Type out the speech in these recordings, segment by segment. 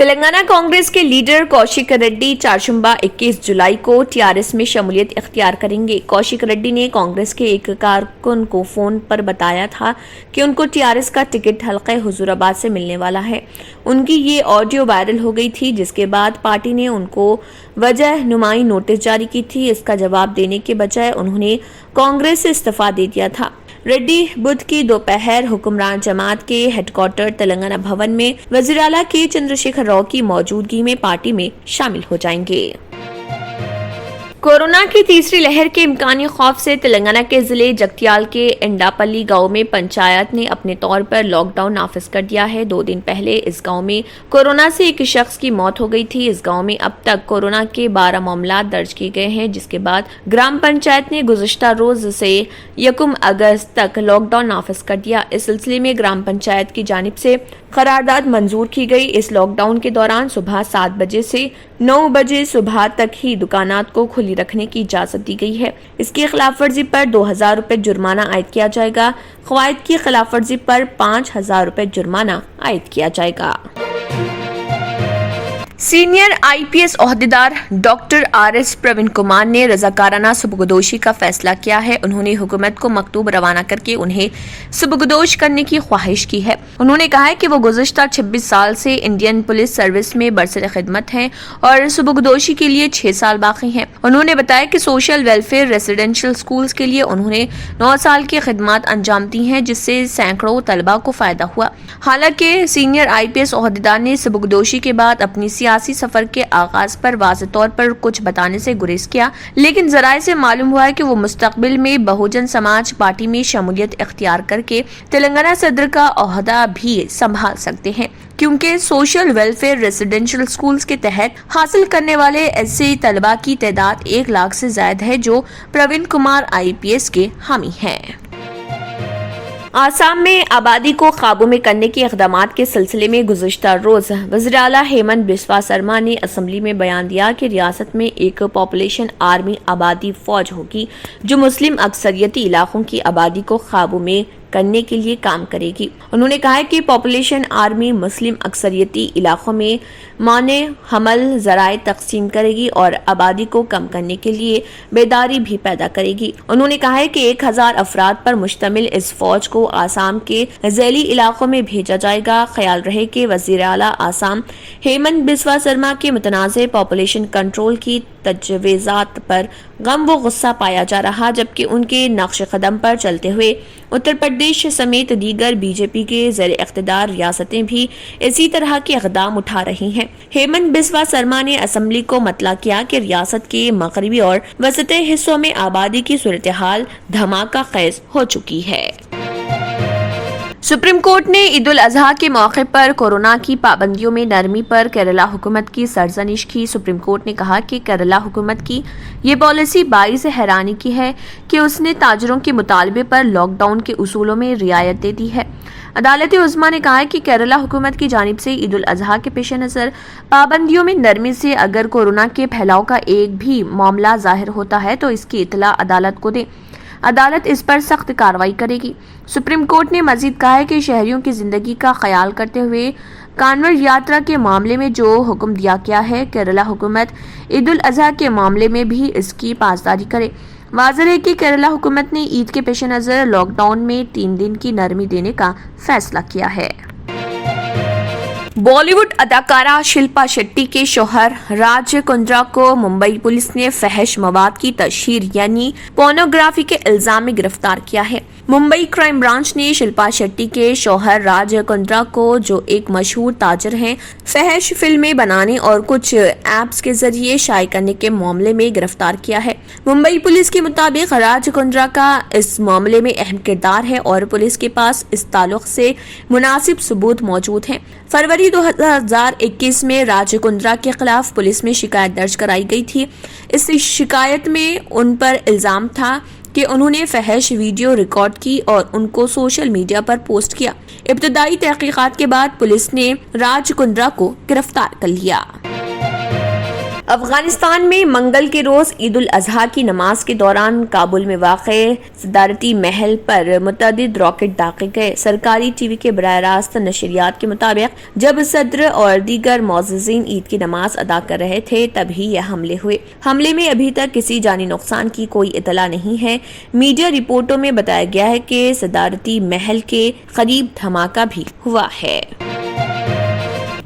تلنگانہ کانگریس کے لیڈر کوشک ریڈی چارشنبہ 21 جولائی کو ٹیآرایس میں شمولیت اختیار کریں گے۔ کوشک ریڈی نے کانگریس کے ایک کارکن کو فون پر بتایا تھا کہ ان کو ٹیآرایس کا ٹکٹ حلقہ حضور آباد سے ملنے والا ہے۔ ان کی یہ آڈیو وائرل ہو گئی تھی، جس کے بعد پارٹی نے ان کو وجہ نمائی نوٹس جاری کی تھی۔ اس کا جواب دینے کے بجائے انہوں نے کانگریس سے استعفیٰ دے دیا تھا۔ ریڈی بدھ کی دوپہر حکمران جماعت کے ہیڈ کوارٹر تلنگانہ بھون میں وزیر اعلیٰ کے چندر شیکھر راؤ کی موجودگی میں پارٹی میں شامل ہو جائیں گے۔ کورونا کی تیسری لہر کے امکانی خوف سے تلنگانہ کے ضلع جگتیال کے انڈاپلی گاؤں میں پنچایت نے اپنے طور پر لاک ڈاؤن نافذ کر دیا ہے۔ 2 دن پہلے اس گاؤں میں کورونا سے ایک شخص کی موت ہو گئی تھی۔ اس گاؤں میں اب تک کورونا کے 12 معاملات درج کیے گئے ہیں، جس کے بعد گرام پنچایت نے گزشتہ روز سے 1 اگست تک لاک ڈاؤن نافذ کر دیا۔ اس سلسلے میں گرام پنچایت کی جانب سے قرارداد منظور کی گئی۔ اس لاک ڈاؤن کے دوران صبح 7 بجے سے 9 بجے صبح تک ہی دکانات کو کھلی رکھنے کی اجازت دی گئی ہے۔ اس کی خلاف ورزی پر 2000 روپے جرمانہ عائد کیا جائے گا۔ قواعد کی خلاف ورزی پر 5000 روپے جرمانہ عائد کیا جائے گا۔ سینئر IPS عہدیدار ڈاکٹر RS پروین کمار نے رضاکارانہ سبکدوشی کا فیصلہ کیا ہے۔ انہوں نے حکومت کو مکتوب روانہ کر کے انہیں سبکدوش کرنے کی خواہش کی ہے۔ انہوں نے کہا ہے کہ وہ گزشتہ 26 سال سے انڈین پولیس سروس میں برسر خدمت ہیں اور سبکدوشی کے لیے 6 سال باقی ہیں۔ انہوں نے بتایا کہ سوشل ویلفیئر ریزیڈینشل اسکولز کے لیے انہوں نے 9 سال کی خدمات انجام دی ہیں، جس سے سینکڑوں طلباء کو فائدہ ہوا۔ حالانکہ سینئر IPS عہدیدار نے سبکدوشی کے بعد اپنی سیاسی سفر کے آغاز پر واضح طور پر کچھ بتانے سے گریز کیا، لیکن ذرائع سے معلوم ہوا ہے کہ وہ مستقبل میں بہوجن سماج پارٹی میں شمولیت اختیار کر کے تلنگانہ صدر کا عہدہ بھی سنبھال سکتے ہیں، کیونکہ سوشل ویلفیئر ریزیڈینشل اسکولز کے تحت حاصل کرنے والے ایسے طلباء کی تعداد 1 لاکھ سے زائد ہے جو پروین کمار IPS کے حامی ہیں۔ آسام میں آبادی کو قابو میں کرنے کے اقدامات کے سلسلے میں گزشتہ روز وزیر اعلیٰ ہیمنت بسوا سرما نے اسمبلی میں بیان دیا کہ ریاست میں ایک پاپولیشن آرمی آبادی فوج ہوگی جو مسلم اکثریتی علاقوں کی آبادی کو قابو میں کرنے کے لیے کام کرے گی۔ انہوں نے کہا کہ پاپولیشن آرمی مسلم اکثریتی علاقوں میں مانع حمل ذرائع تقسیم کرے گی اور آبادی کو کم کرنے کے لیے بیداری بھی پیدا کرے گی۔ انہوں نے کہا کہ 1000 افراد پر مشتمل اس فوج کو آسام کے ذیلی علاقوں میں بھیجا جائے گا۔ خیال رہے کہ وزیر اعلیٰ آسام ہیمنت بسوا سرما کے متنازع پاپولیشن کنٹرول کی تجویزات پر غم و غصہ پایا جا رہا، جبکہ ان کے نقش قدم پر چلتے ہوئے اتر پردیش سمیت دیگر BJP کے زیر اقتدار ریاستیں بھی اسی طرح کے اقدام اٹھا رہی ہیں۔ ہیمنت بسوا سرما نے اسمبلی کو مطلع کیا کہ ریاست کے مغربی اور وسطی حصوں میں آبادی کی صورتحال دھماکہ خیز ہو چکی ہے۔ سپریم کورٹ نے عید الاضحیٰ کے موقع پر کورونا کی پابندیوں میں نرمی پر کیرالہ حکومت کی سرزنش کی۔ سپریم کورٹ نے کہا کہ کیرالہ حکومت کی یہ پالیسی باعث حیرانی کی ہے کہ اس نے تاجروں کے مطالبے پر لاک ڈاؤن کے اصولوں میں رعایت دے دی ہے۔ عدالت عظمیٰ نے کہا کہ کیرالہ حکومت کی جانب سے عید الاضحیٰ کے پیش نظر پابندیوں میں نرمی سے اگر کورونا کے پھیلاؤ کا ایک بھی معاملہ ظاہر ہوتا ہے تو اس کی اطلاع عدالت کو دیں۔ عدالت اس پر سخت کارروائی کرے گی۔ سپریم کورٹ نے مزید کہا ہے کہ شہریوں کی زندگی کا خیال کرتے ہوئے کانور یاترا کے معاملے میں جو حکم دیا گیا ہے، کیرالہ حکومت عید الاضحیٰ کے معاملے میں بھی اس کی پاسداری کرے۔ واضح ہے کہ کیرالہ حکومت نے عید کے پیش نظر لاک ڈاؤن میں 3 دن کی نرمی دینے کا فیصلہ کیا ہے۔ بالی ووڈ اداکارہ شلپا شیٹی کے شوہر راج کندرا کو ممبئی پولیس نے فحش مواد کی تشہیر یعنی پورنوگرافی کے الزام میں گرفتار کیا ہے۔ ممبئی کرائم برانچ نے شلپا شیٹی کے شوہر راج کندرا کو، جو ایک مشہور تاجر ہیں، فحش فلمیں بنانے اور کچھ ایپس کے ذریعے شائع کرنے کے معاملے میں گرفتار کیا ہے۔ ممبئی پولیس کے مطابق راج کندرا کا اس معاملے میں اہم کردار ہے اور پولیس کے پاس اس تعلق سے مناسب ثبوت موجود ہیں۔ فروری 2021 میں راج کندرا کے خلاف پولیس میں شکایت درج کرائی گئی تھی۔ اس شکایت میں ان پر الزام تھا کہ انہوں نے فحش ویڈیو ریکارڈ کی اور ان کو سوشل میڈیا پر پوسٹ کیا۔ ابتدائی تحقیقات کے بعد پولیس نے راج کندرا کو گرفتار کر لیا۔ افغانستان میں منگل کے روز عید الاضحیٰ کی نماز کے دوران کابل میں واقع صدارتی محل پر متعدد راکٹ داغے گئے۔ سرکاری ٹی وی کے براہ راست نشریات کے مطابق جب صدر اور دیگر معززین عید کی نماز ادا کر رہے تھے تبھی یہ حملے ہوئے۔ حملے میں ابھی تک کسی جانی نقصان کی کوئی اطلاع نہیں ہے۔ میڈیا رپورٹوں میں بتایا گیا ہے کہ صدارتی محل کے قریب دھماکہ بھی ہوا ہے۔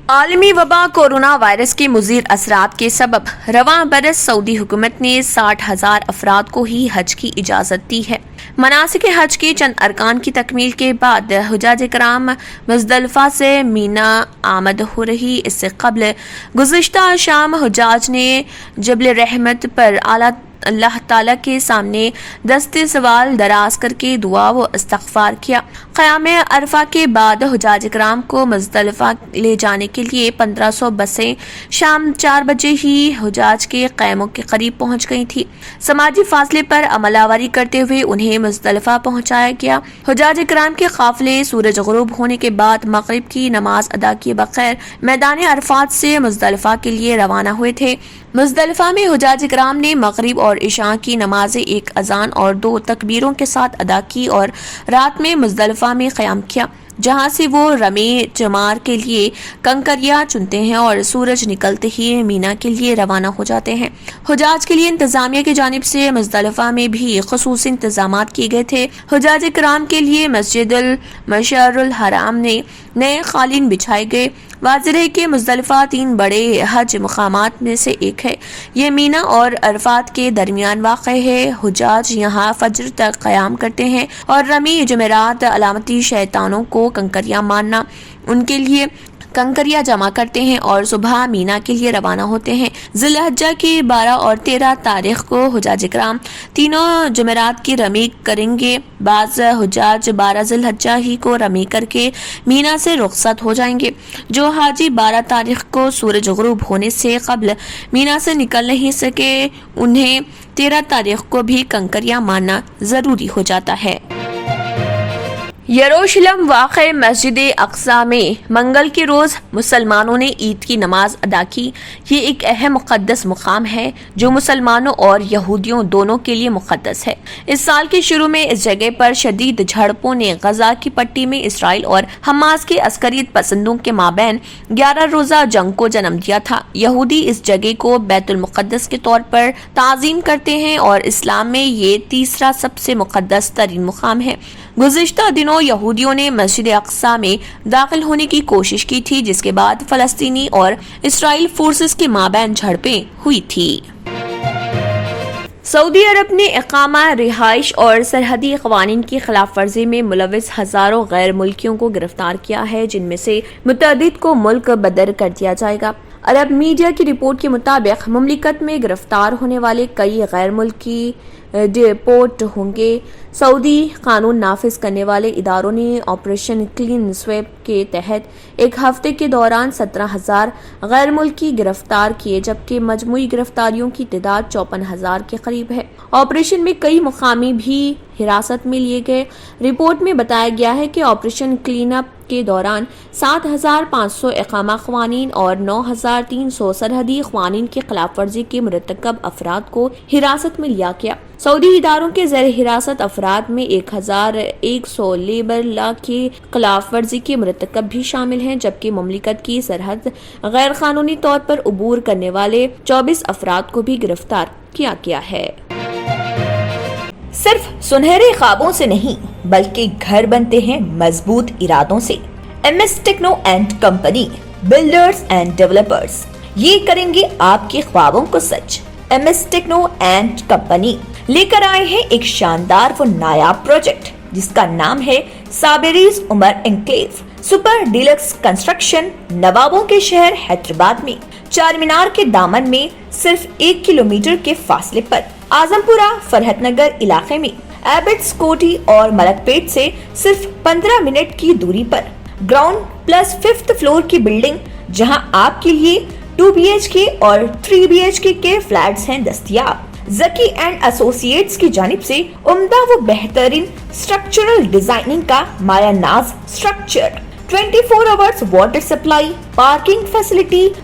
عالمی وبا کورونا وائرس کے مضر اثرات کے سبب رواں برس سعودی حکومت نے 60,000 افراد کو ہی حج کی اجازت دی ہے۔ مناسک حج کے چند ارکان کی تکمیل کے بعد حجاج کرام مزدلفہ سے مینا آمد ہو رہی۔ اس سے قبل گزشتہ شام حجاج نے جبل رحمت پر اعلیٰ اللہ تعالیٰ کے سامنے دست سوال دراز کر کے دعا و استغفار کیا۔ قیام عرفہ کے بعد حجاج کرام کو مزدلفہ لے جانے کے لیے 1500 بسیں شام 4 بجے ہی حجاج کے خیموں کے قریب پہنچ گئی تھی۔ سماجی فاصلے پر عمل آوری کرتے ہوئے انہیں مزدلفہ پہنچایا گیا۔ حجاج کرام کے قافلے سورج غروب ہونے کے بعد مغرب کی نماز ادا کیے بغیر میدان عرفات سے مزدلفہ کے لیے روانہ ہوئے تھے۔ مزدلفہ میں حجاج کرام نے مغرب اور عشاء کی نمازیں ایک اذان اور 2 تکبیروں کے ساتھ ادا کی اور رات میں مزدلفہ میں قیام کیا، جہاں سے وہ رمی جمار کے لیے کنکریاں چنتے ہیں اور سورج نکلتے ہی مینا کے لیے روانہ ہو جاتے ہیں۔ حجاج کے لیے انتظامیہ کی جانب سے مزدلفہ میں بھی خصوصی انتظامات کیے گئے تھے۔ حجاج کرام کے لیے مسجد المشعر الحرام میں نئے قالین بچھائے گئے۔ واضح ہے کہ مزدلفہ 3 بڑے حج مقامات میں سے ایک ہے۔ یہ مینا اور عرفات کے درمیان واقع ہے۔ حجاج یہاں فجر تک قیام کرتے ہیں اور رمی جمعرات علامتی شیطانوں کو کنکریاں مارنا ان کے لیے کنکریاں جمع کرتے ہیں اور صبح مینا کے لیے روانہ ہوتے ہیں۔ ذی الحجہ کی 12 اور 13 تاریخ کو حجاج کرام تینوں جمعرات کی رمی کریں گے۔ بعض حجاج 12 ذی الحجہ ہی کو رمی کر کے مینا سے رخصت ہو جائیں گے۔ جو حاجی 12 تاریخ کو سورج غروب ہونے سے قبل مینا سے نکل نہیں سکے انہیں 13 تاریخ کو بھی کنکریاں مارنا ضروری ہو جاتا ہے۔ یروشلم واقع مسجد اقصی میں منگل کے روز مسلمانوں نے عید کی نماز ادا کی۔ یہ ایک اہم مقدس مقام ہے جو مسلمانوں اور یہودیوں دونوں کے لیے مقدس ہے۔ اس سال کے شروع میں اس جگہ پر شدید جھڑپوں نے غزہ کی پٹی میں اسرائیل اور حماس کے عسکریت پسندوں کے مابین 11 روزہ جنگ کو جنم دیا تھا۔ یہودی اس جگہ کو بیت المقدس کے طور پر تعظیم کرتے ہیں اور اسلام میں یہ تیسرا سب سے مقدس ترین مقام ہے۔ گزشتہ دنوں یہودیوں نے مسجد اقصی میں داخل ہونے کی کوشش کی تھی، جس کے بعد فلسطینی اور اسرائیل فورسز کے مابین جھڑپیں ہوئی تھی۔ سعودی عرب نے اقامہ، رہائش اور سرحدی قوانین کی خلاف ورزی میں ملوث ہزاروں غیر ملکیوں کو گرفتار کیا ہے، جن میں سے متعدد کو ملک بدر کر دیا جائے گا۔ عرب میڈیا کی رپورٹ کے مطابق مملکت میں گرفتار ہونے والے کئی غیر ملکی ڈیپورٹ ہوں گے۔ سعودی قانون نافذ کرنے والے اداروں نے آپریشن کلین سویپ کے تحت ایک ہفتے کے دوران 17,000 غیر ملکی گرفتار کیے، جبکہ مجموعی گرفتاریوں کی تعداد 54,000 کے قریب ہے۔ آپریشن میں کئی مقامی بھی حراست میں لیے گئے۔ رپورٹ میں بتایا گیا ہے کہ آپریشن کلین اپ کے دوران 7,500 اقامہ قوانین اور 9,300 سرحدی قوانین کی خلاف ورزی کے مرتکب افراد کو حراست میں لیا گیا۔ سعودی اداروں کے زیر حراست افراد میں 1,100 لیبر لا کی خلاف ورزی کے مرتکب بھی شامل ہیں، جبکہ مملکت کی سرحد غیر قانونی طور پر عبور کرنے والے 24 افراد کو بھی گرفتار کیا گیا ہے۔ صرف سنہرے خوابوں سے نہیں بلکہ گھر بنتے ہیں مضبوط ارادوں سے۔ M S Techno and company, builders and developers, یہ کریں گے آپ کے خوابوں کو سچ۔ M S Techno and company لے کر آئے ہیں ایک شاندار و نایاب پروجیکٹ جس کا نام ہے صابریز عمر انکلیو سپر ڈیلکس کنسٹرکشن، نوابوں کے شہر حیدرآباد میں، چار مینار کے دامن میں، صرف 1 کلومیٹر کے فاصلے پر، اعظم پورہ فرحت نگر علاقے میں، ایبٹس کوٹھی اور ملک پیٹ سے صرف 15 منٹ کی دوری پر، گراؤنڈ پلس 5th فلور کی بلڈنگ، جہاں آپ کے لیے 2 BHK اور 3 BHK کے فلیٹس ہیں دستیاب۔ زکی اینڈ ایسوسیٹس کی جانب سے عمدہ و بہترین اسٹرکچرل ڈیزائننگ کا مایہ ناز structure, 24 hours water supply, parking facility,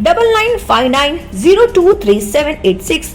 9959023786